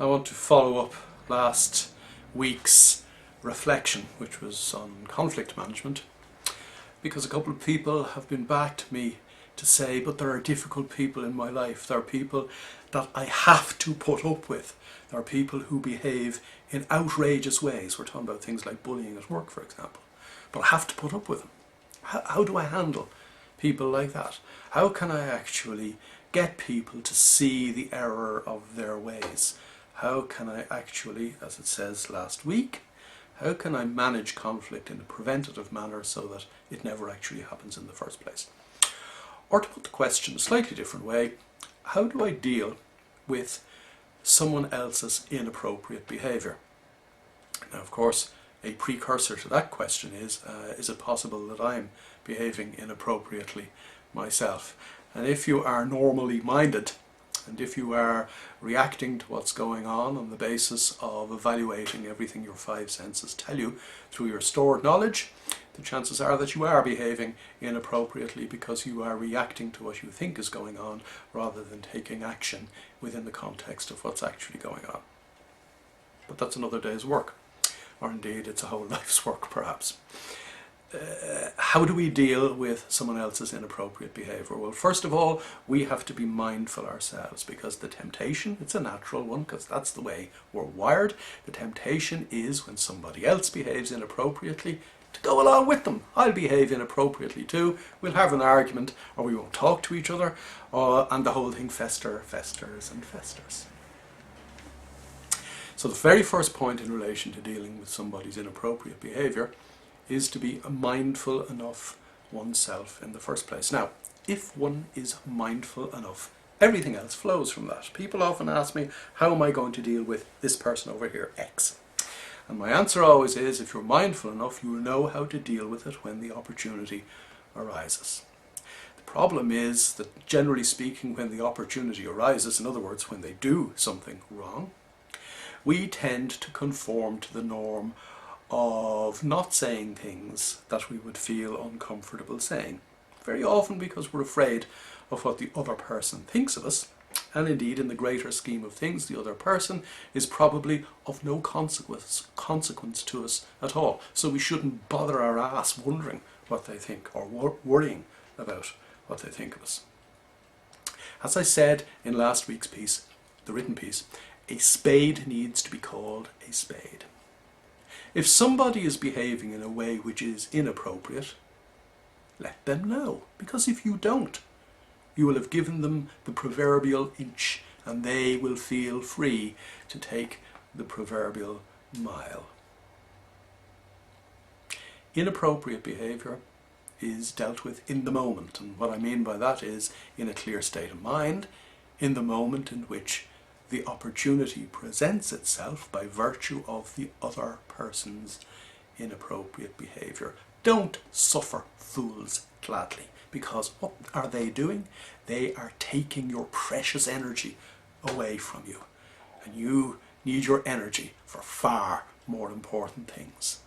I want to follow up last week's reflection, which was on conflict management, because a couple of people have been back to me to say, but there are difficult people in my life. There are people that I have to put up with. There are people who behave in outrageous ways. We're talking about things like bullying at work, for example. But I have to put up with them. How do I handle people like that? How can I actually get people to see the error of their ways? How can I actually, as it says last week, how can I manage conflict in a preventative manner so that it never actually happens in the first place? Or to put the question a slightly different way, how do I deal with someone else's inappropriate behaviour? Now, of course, a precursor to that question is it possible that I'm behaving inappropriately myself? And if you are normally minded, and if you are reacting to what's going on the basis of evaluating everything your five senses tell you through your stored knowledge, the chances are that you are behaving inappropriately because you are reacting to what you think is going on rather than taking action within the context of what's actually going on. But that's another day's work, or indeed it's a whole life's work perhaps. How do we deal with someone else's inappropriate behaviour? Well, first of all, we have to be mindful ourselves, because the temptation, it's a natural one, because that's the way we're wired. The temptation is, when somebody else behaves inappropriately, to go along with them. I'll behave inappropriately too. We'll have an argument, or we won't talk to each other, and the whole thing festers and festers. So the very first point in relation to dealing with somebody's inappropriate behaviour is to be mindful enough oneself in the first place. Now, if one is mindful enough, everything else flows from that. People often ask me, how am I going to deal with this person over here, X? And my answer always is, if you're mindful enough, you will know how to deal with it when the opportunity arises. The problem is that, generally speaking, when the opportunity arises, in other words, when they do something wrong, we tend to conform to the norm of not saying things that we would feel uncomfortable saying. Very often because we're afraid of what the other person thinks of us, and indeed in the greater scheme of things, the other person is probably of no consequence to us at all. So we shouldn't bother our ass wondering what they think, or worrying about what they think of us. As I said in last week's piece, the written piece, a spade needs to be called a spade. If somebody is behaving in a way which is inappropriate, let them know. Because if you don't, you will have given them the proverbial inch, and they will feel free to take the proverbial mile. Inappropriate behaviour is dealt with in the moment, and what I mean by that is in a clear state of mind, in the moment in which the opportunity presents itself by virtue of the other person's inappropriate behaviour. Don't suffer fools gladly, because what are they doing? They are taking your precious energy away from you, and you need your energy for far more important things.